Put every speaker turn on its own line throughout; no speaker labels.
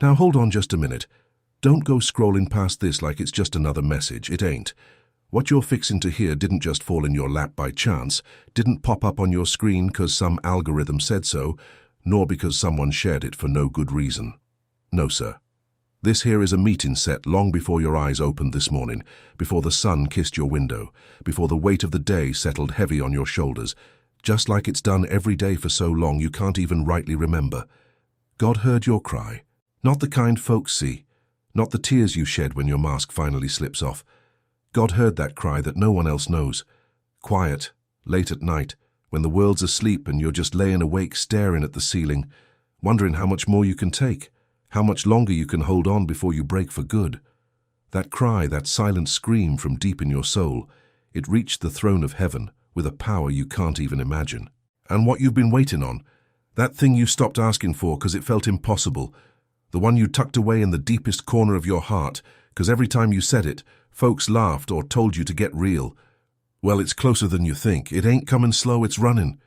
Now hold on just a minute. Don't go scrolling past this like it's just another message. It ain't. What you're fixing to hear didn't just fall in your lap by chance, didn't pop up on your screen because some algorithm said so, nor because someone shared it for no good reason. No, sir. This here is a meeting set long before your eyes opened this morning, before the sun kissed your window, before the weight of the day settled heavy on your shoulders, just like it's done every day for so long you can't even rightly remember. God heard your cry, not the kind folks see, not the tears you shed when your mask finally slips off. God heard that cry that no one else knows. Quiet, late at night, when the world's asleep and you're just laying awake staring at the ceiling, wondering how much more you can take, how much longer you can hold on before you break for good. That cry, that silent scream from deep in your soul, it reached the throne of heaven with a power you can't even imagine. And what you've been waiting on, that thing you stopped asking for because it felt impossible, the one you tucked away in the deepest corner of your heart because every time you said it, folks laughed or told you to get real. Well, it's closer than you think. It ain't coming slow, it's running.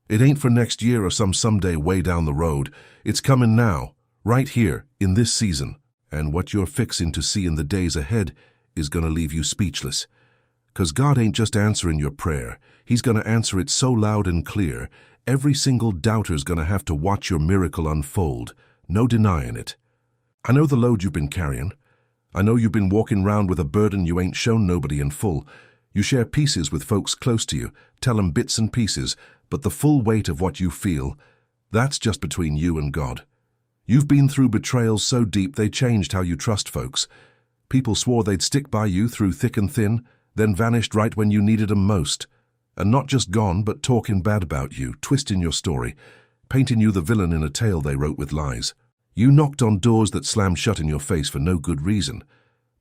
It ain't for next year or some someday way down the road. It's coming now, right here, in this season. And what you're fixing to see in the days ahead is gonna leave you speechless. 'Cause God ain't just answering your prayer. He's gonna answer it so loud and clear, every single doubter's gonna have to watch your miracle unfold. No denying it. I know the load you've been carrying. I know you've been walking round with a burden you ain't shown nobody in full. You share pieces with folks close to you, tell 'em bits and pieces, but the full weight of what you feel, that's just between you and God. You've been through betrayals so deep they changed how you trust folks. People swore they'd stick by you through thick and thin, then vanished right when you needed 'em most. And not just gone, but talking bad about you, twisting your story, painting you the villain in a tale they wrote with lies. You knocked on doors that slammed shut in your face for no good reason.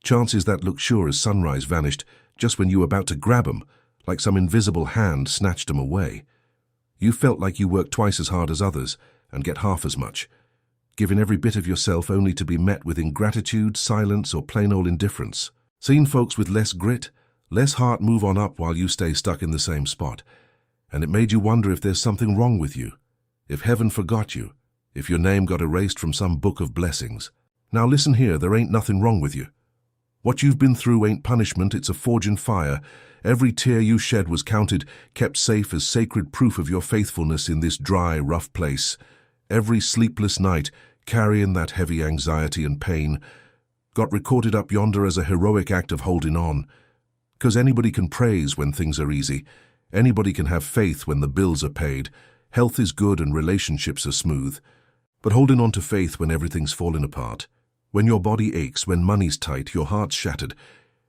Chances that looked sure as sunrise vanished just when you were about to grab 'em, like some invisible hand snatched 'em away. You felt like you worked twice as hard as others and get half as much, giving every bit of yourself only to be met with ingratitude, silence, or plain old indifference. Seen folks with less grit, less heart move on up while you stay stuck in the same spot. And it made you wonder if there's something wrong with you, if heaven forgot you, if your name got erased from some book of blessings. Now listen here, there ain't nothing wrong with you. What you've been through ain't punishment, it's a forging fire. Every tear you shed was counted, kept safe as sacred proof of your faithfulness in this dry, rough place. Every sleepless night, carrying that heavy anxiety and pain, got recorded up yonder as a heroic act of holding on. 'Cause anybody can praise when things are easy. Anybody can have faith when the bills are paid. Health is good and relationships are smooth. But holding on to faith when everything's falling apart, when your body aches, when money's tight, your heart's shattered,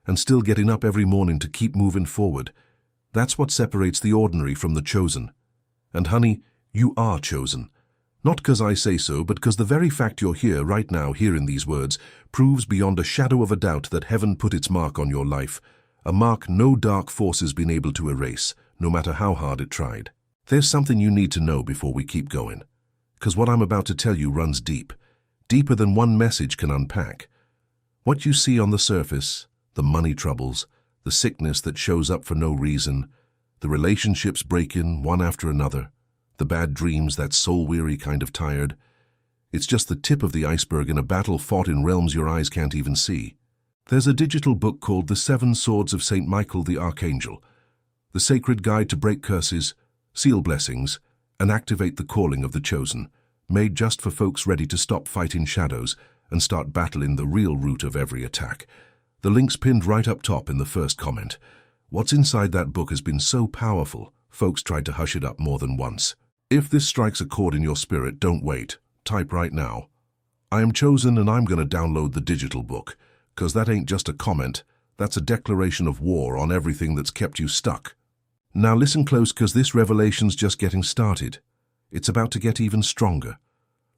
and still getting up every morning to keep moving forward, that's what separates the ordinary from the chosen. And honey, you are chosen. Not because I say so, but because the very fact you're here right now hearing these words proves beyond a shadow of a doubt that heaven put its mark on your life, a mark no dark force has been able to erase, no matter how hard it tried. There's something you need to know before we keep going. 'Cause what I'm about to tell you runs deep, deeper than one message can unpack. What you see on the surface, the money troubles, the sickness that shows up for no reason, the relationships breaking one after another, the bad dreams that soul-weary kind of tired, it's just the tip of the iceberg in a battle fought in realms your eyes can't even see. There's a digital book called The Seven Swords of St. Michael the Archangel, the sacred guide to break curses, seal blessings, and activate the calling of the chosen, made just for folks ready to stop fighting shadows and start battling the real root of every attack. The link's pinned right up top in the first comment. What's inside that book has been so powerful, folks tried to hush it up more than once. If this strikes a chord in your spirit, don't wait. Type right now, "I am chosen and I'm going to download the digital book," 'cause that ain't just a comment, that's a declaration of war on everything that's kept you stuck. Now listen close, 'cause this revelation's just getting started. It's about to get even stronger.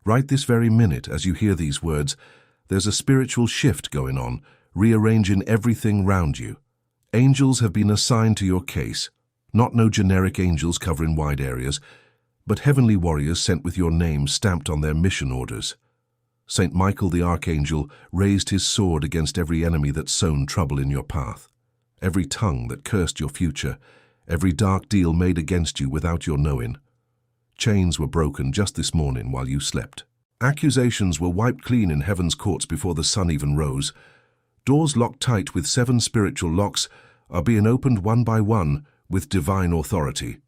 Right this very minute, as you hear these words, there's a spiritual shift going on, rearranging everything round you. Angels have been assigned to your case, not no generic angels covering wide areas, but heavenly warriors sent with your name stamped on their mission orders. St. Michael the Archangel raised his sword against every enemy that sown trouble in your path, every tongue that cursed your future, every dark deal made against you without your knowing. Chains were broken just this morning while you slept. Accusations were wiped clean in heaven's courts before the sun even rose. Doors locked tight with 7 spiritual locks are being opened one by one with divine authority.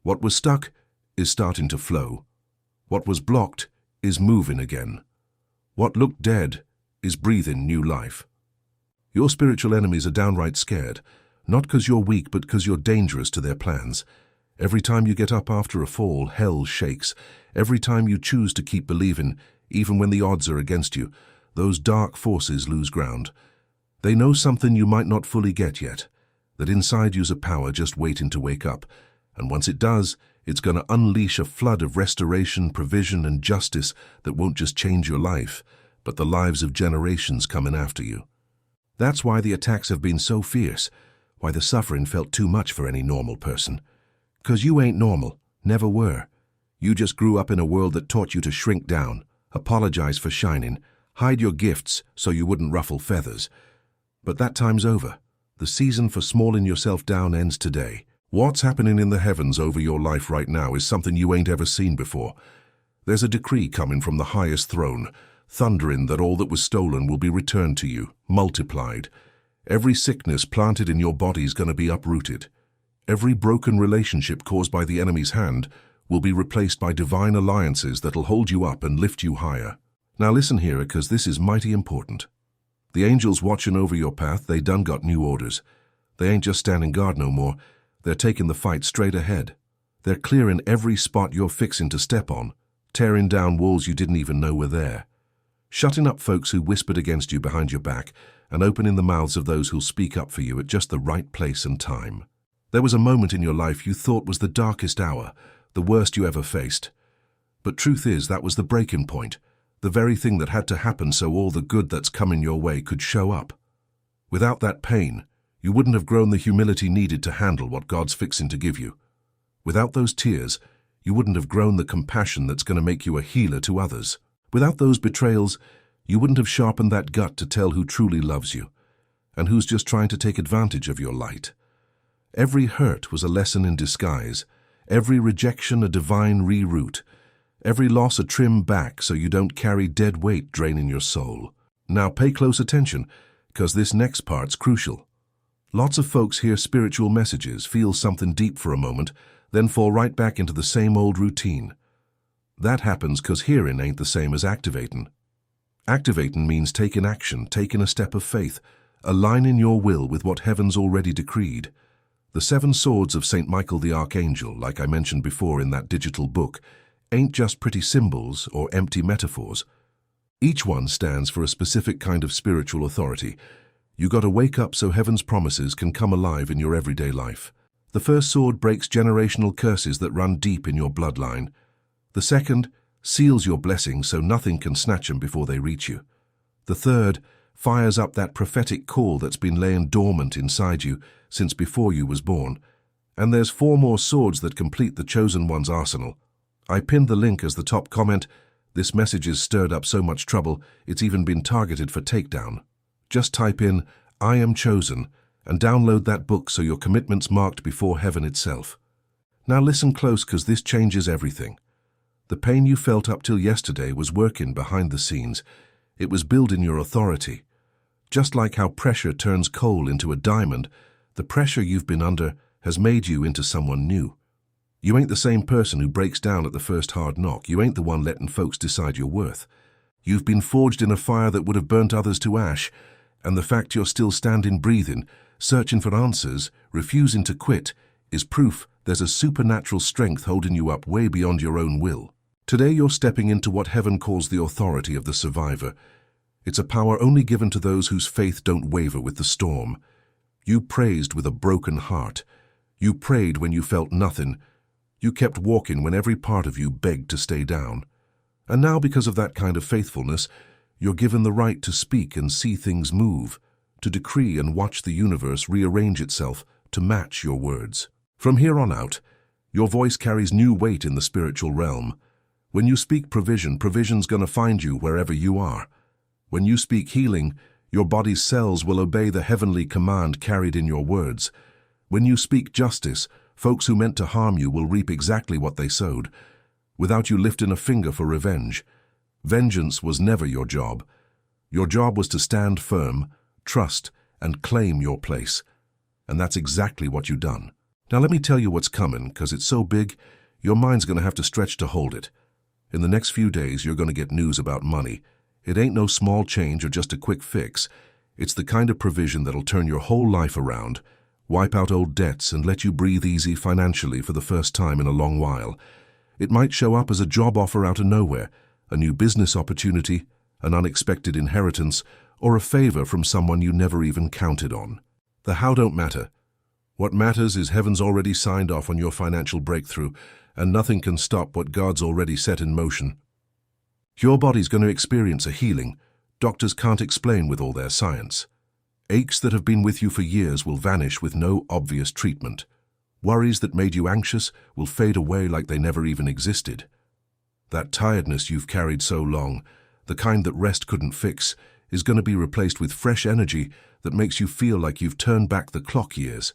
What was stuck is starting to flow. What was blocked is moving again. What looked dead is breathing new life. Your spiritual enemies are downright scared, not because you're weak, but because you're dangerous to their plans. Every time you get up after a fall, hell shakes. Every time you choose to keep believing, even when the odds are against you, those dark forces lose ground. They know something you might not fully get yet, that inside you's a power just waiting to wake up, and once it does, it's going to unleash a flood of restoration, provision, and justice that won't just change your life, but the lives of generations coming after you. That's why the attacks have been so fierce, why the suffering felt too much for any normal person. 'Cause you ain't normal, never were. You just grew up in a world that taught you to shrink down, apologize for shining, hide your gifts so you wouldn't ruffle feathers. But that time's over. The season for smalling yourself down ends today. What's happening in the heavens over your life right now is something you ain't ever seen before. There's a decree coming from the highest throne, thundering that all that was stolen will be returned to you, multiplied. Every sickness planted in your body's going to be uprooted. Every broken relationship caused by the enemy's hand will be replaced by divine alliances that'll hold you up and lift you higher. Now listen here, because this is mighty important. The angels watching over your path, they done got new orders. They ain't just standing guard no more. They're taking the fight straight ahead. They're clearing every spot you're fixing to step on, tearing down walls you didn't even know were there, shutting up folks who whispered against you behind your back, and opening the mouths of those who'll speak up for you at just the right place and time. There was a moment in your life you thought was the darkest hour, the worst you ever faced. But truth is, that was the breaking point, the very thing that had to happen so all the good that's coming your way could show up. Without that pain, you wouldn't have grown the humility needed to handle what God's fixing to give you. Without those tears, you wouldn't have grown the compassion that's going to make you a healer to others. Without those betrayals, you wouldn't have sharpened that gut to tell who truly loves you, and who's just trying to take advantage of your light. Every hurt was a lesson in disguise, every rejection a divine reroute, every loss a trim back so you don't carry dead weight draining your soul. Now pay close attention, because this next part's crucial. Lots of folks hear spiritual messages, feel something deep for a moment, then fall right back into the same old routine. That happens because hearing ain't the same as activating. Activating means taking action, taking a step of faith, aligning your will with what heaven's already decreed. The 7 swords of St. Michael the Archangel, like I mentioned before in that digital book, ain't just pretty symbols or empty metaphors. Each one stands for a specific kind of spiritual authority. You gotta wake up so heaven's promises can come alive in your everyday life. The first sword breaks generational curses that run deep in your bloodline. The second seals your blessings so nothing can snatch them before they reach you. The third fires up that prophetic call that's been laying dormant inside you since before you was born. And there's 4 more swords that complete the chosen one's arsenal. I pinned the link as the top comment. This message has stirred up so much trouble, it's even been targeted for takedown. Just type in, "I am chosen," and download that book so your commitment's marked before heaven itself. Now listen close, because this changes everything. The pain you felt up till yesterday was working behind the scenes. It was building your authority. Just like how pressure turns coal into a diamond, the pressure you've been under has made you into someone new. You ain't the same person who breaks down at the first hard knock. You ain't the one letting folks decide your worth. You've been forged in a fire that would have burnt others to ash, and the fact you're still standing, breathing, searching for answers, refusing to quit, is proof there's a supernatural strength holding you up way beyond your own will. Today you're stepping into what heaven calls the authority of the survivor. It's a power only given to those whose faith don't waver with the storm. You praised with a broken heart. You prayed when you felt nothing. You kept walking when every part of you begged to stay down. And now, because of that kind of faithfulness, you're given the right to speak and see things move, to decree and watch the universe rearrange itself to match your words. From here on out, your voice carries new weight in the spiritual realm. When you speak provision, provision's gonna find you wherever you are. When you speak healing, your body's cells will obey the heavenly command carried in your words. When you speak justice, folks who meant to harm you will reap exactly what they sowed, without you lifting a finger for revenge. Vengeance was never your job. Your job was to stand firm, trust, and claim your place. And that's exactly what you've done. Now let me tell you what's coming, because it's so big, your mind's going to have to stretch to hold it. In the next few days, you're going to get news about money. It ain't no small change or just a quick fix. It's the kind of provision that'll turn your whole life around, wipe out old debts, and let you breathe easy financially for the first time in a long while. It might show up as a job offer out of nowhere, a new business opportunity, an unexpected inheritance, or a favor from someone you never even counted on. The how don't matter. What matters is heaven's already signed off on your financial breakthrough, and nothing can stop what God's already set in motion. Your body's going to experience a healing doctors can't explain with all their science. Aches that have been with you for years will vanish with no obvious treatment. Worries that made you anxious will fade away like they never even existed. That tiredness you've carried so long, the kind that rest couldn't fix, is going to be replaced with fresh energy that makes you feel like you've turned back the clock years.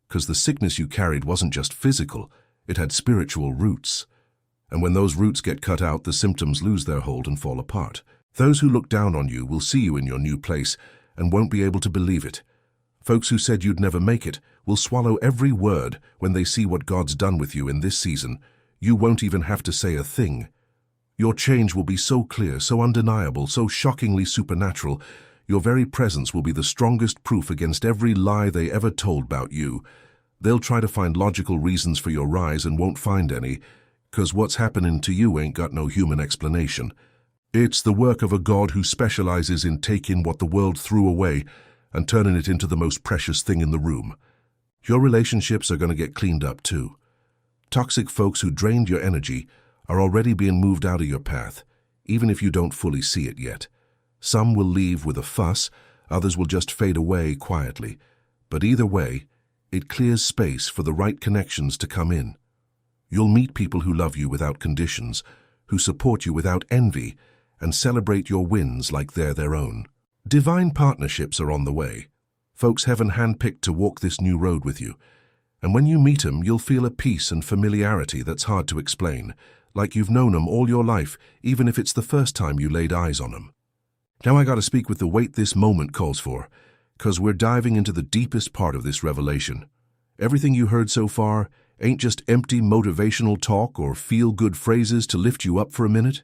Because the sickness you carried wasn't just physical, it had spiritual roots. And when those roots get cut out, the symptoms lose their hold and fall apart. Those who look down on you will see you in your new place and won't be able to believe it. Folks who said you'd never make it will swallow every word when they see what God's done with you in this season. You won't even have to say a thing. Your change will be so clear, so undeniable, so shockingly supernatural. Your very presence will be the strongest proof against every lie they ever told about you. They'll try to find logical reasons for your rise and won't find any, 'cause what's happening to you ain't got no human explanation. It's the work of a God who specializes in taking what the world threw away and turning it into the most precious thing in the room. Your relationships are going to get cleaned up too. Toxic folks who drained your energy are already being moved out of your path, even if you don't fully see it yet. Some will leave with a fuss, others will just fade away quietly. But either way, it clears space for the right connections to come in. You'll meet people who love you without conditions, who support you without envy, and celebrate your wins like they're their own. Divine partnerships are on the way. Folks heaven handpicked to walk this new road with you. And when you meet them, you'll feel a peace and familiarity that's hard to explain, like you've known them all your life, even if it's the first time you laid eyes on them. Now I gotta speak with the weight this moment calls for, 'cause we're diving into the deepest part of this revelation. Everything you heard so far ain't just empty motivational talk or feel-good phrases to lift you up for a minute.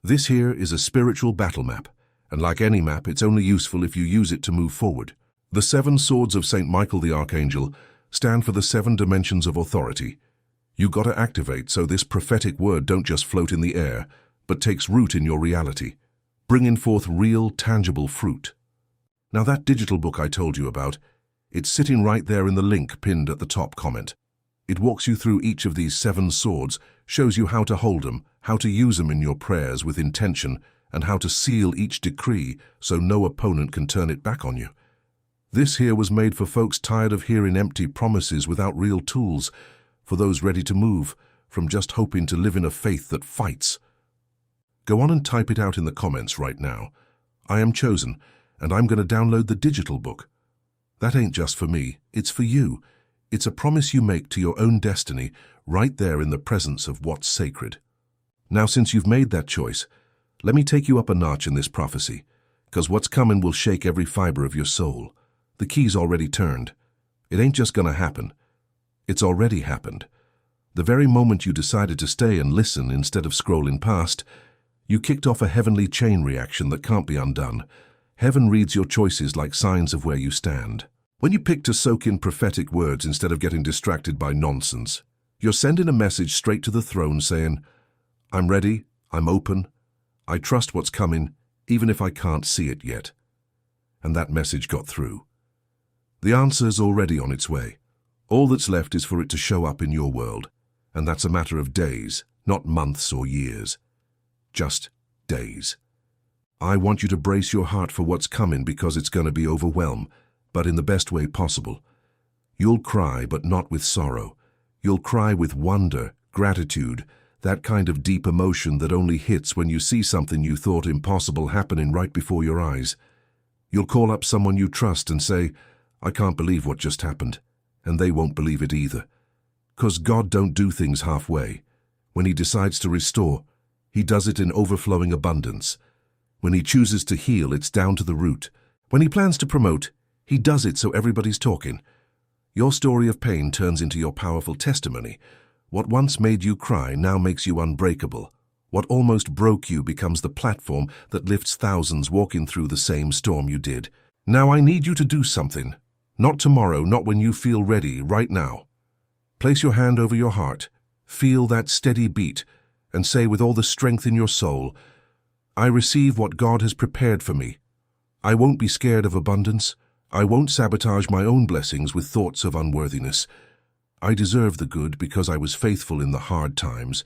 This here is a spiritual battle map, and like any map, it's only useful if you use it to move forward. The 7 swords of St. Michael the Archangel stand for the 7 dimensions of authority. You gotta activate so this prophetic word don't just float in the air, but takes root in your reality, bringing forth real, tangible fruit. Now that digital book I told you about, it's sitting right there in the link pinned at the top comment. It walks you through each of these 7 swords, shows you how to hold them, how to use them in your prayers with intention, and how to seal each decree so no opponent can turn it back on you. This here was made for folks tired of hearing empty promises without real tools, for those ready to move from just hoping to live in a faith that fights. Go on and type it out in the comments right now. I am chosen, and I'm going to download the digital book. That ain't just for me, it's for you. It's a promise you make to your own destiny right there in the presence of what's sacred. Now, since you've made that choice, let me take you up a notch in this prophecy, 'cause what's coming will shake every fiber of your soul. The key's already turned. It ain't just gonna happen. It's already happened. The very moment you decided to stay and listen instead of scrolling past, you kicked off a heavenly chain reaction that can't be undone. Heaven reads your choices like signs of where you stand. When you pick to soak in prophetic words instead of getting distracted by nonsense, you're sending a message straight to the throne saying, I'm ready, I'm open, I trust what's coming, even if I can't see it yet. And that message got through. The answer's already on its way. All that's left is for it to show up in your world, and that's a matter of days, not months or years. Just days. I want you to brace your heart for what's coming because it's going to be overwhelm, but in the best way possible. You'll cry, but not with sorrow. You'll cry with wonder, gratitude, that kind of deep emotion that only hits when you see something you thought impossible happening right before your eyes. You'll call up someone you trust and say, I can't believe what just happened, and they won't believe it either. 'Cause God don't do things halfway. When He decides to restore, He does it in overflowing abundance. When he chooses to heal, it's down to the root. When he plans to promote, he does it so everybody's talking. Your story of pain turns into your powerful testimony. What once made you cry now makes you unbreakable. What almost broke you becomes the platform that lifts thousands walking through the same storm you did. Now I need you to do something. Not tomorrow, not when you feel ready, right now. Place your hand over your heart, feel that steady beat, and say with all the strength in your soul, I receive what God has prepared for me. I won't be scared of abundance. I won't sabotage my own blessings with thoughts of unworthiness. I deserve the good because I was faithful in the hard times.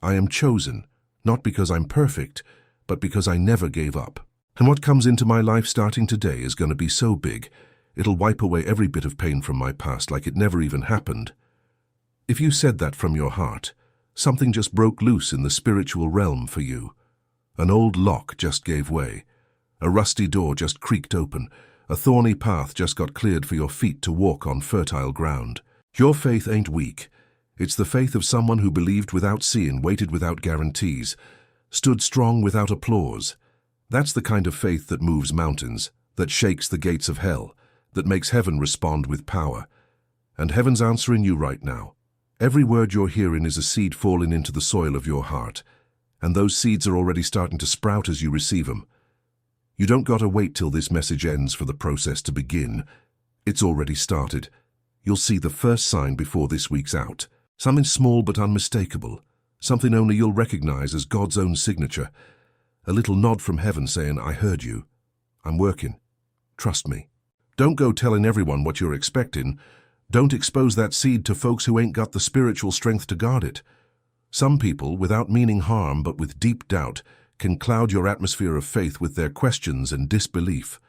I am chosen, not because I'm perfect, but because I never gave up. And what comes into my life starting today is going to be so big, it'll wipe away every bit of pain from my past like it never even happened. If you said that from your heart, something just broke loose in the spiritual realm for you. An old lock just gave way. A rusty door just creaked open. A thorny path just got cleared for your feet to walk on fertile ground. Your faith ain't weak. It's the faith of someone who believed without seeing, waited without guarantees, stood strong without applause. That's the kind of faith that moves mountains, that shakes the gates of hell, that makes heaven respond with power. And heaven's answering you right now. Every word you're hearing is a seed falling into the soil of your heart, and those seeds are already starting to sprout as you receive them. You don't gotta wait till this message ends for the process to begin. It's already started. You'll see the first sign before this week's out. Something small but unmistakable. Something only you'll recognize as God's own signature. A little nod from heaven saying, I heard you. I'm working. Trust me. Don't go telling everyone what you're expecting. Don't expose that seed to folks who ain't got the spiritual strength to guard it. Some people, without meaning harm but with deep doubt, can cloud your atmosphere of faith with their questions and disbelief.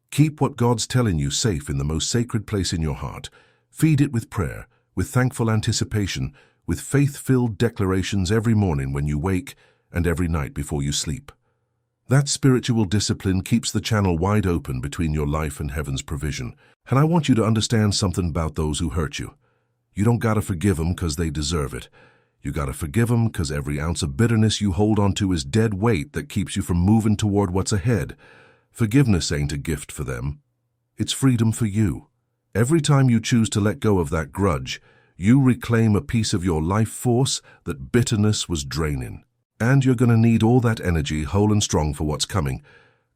Keep what God's telling you safe in the most sacred place in your heart. Feed it with prayer, with thankful anticipation, with faith-filled declarations every morning when you wake and every night before you sleep. That spiritual discipline keeps the channel wide open between your life and heaven's provision. And I want you to understand something about those who hurt you. You don't gotta forgive them because they deserve it. You gotta forgive them because every ounce of bitterness you hold onto is dead weight that keeps you from moving toward what's ahead. Forgiveness ain't a gift for them. It's freedom for you. Every time you choose to let go of that grudge, you reclaim a piece of your life force that bitterness was draining. And you're gonna need all that energy whole and strong for what's coming,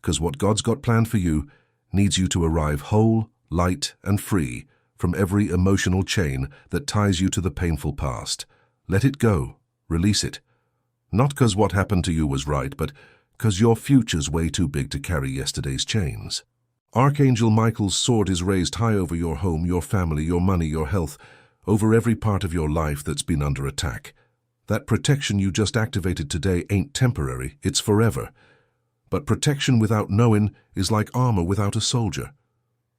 because what God's got planned for you needs you to arrive whole, light, and free from every emotional chain that ties you to the painful past. Let it go. Release it. Not because what happened to you was right, but because your future's way too big to carry yesterday's chains. Archangel Michael's sword is raised high over your home, your family, your money, your health, over every part of your life that's been under attack. That protection you just activated today ain't temporary, it's forever. But protection without knowing is like armor without a soldier.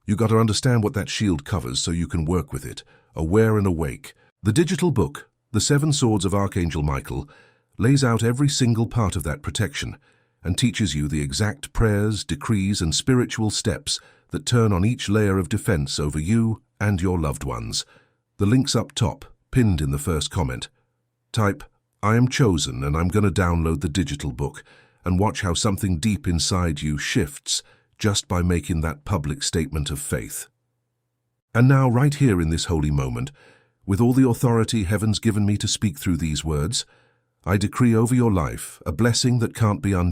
You got to understand what that shield covers so you can work with it, aware and awake. The digital book, The 7 Swords of Archangel Michael, lays out every single part of that protection and teaches you the exact prayers, decrees, and spiritual steps that turn on each layer of defense over you and your loved ones. The link's up top, pinned in the first comment. Type, I am chosen and I'm going to download the digital book and watch how something deep inside you shifts just by making that public statement of faith. And now, right here in this holy moment, with all the authority heaven's given me to speak through these words, I decree over your life a blessing that can't be undone.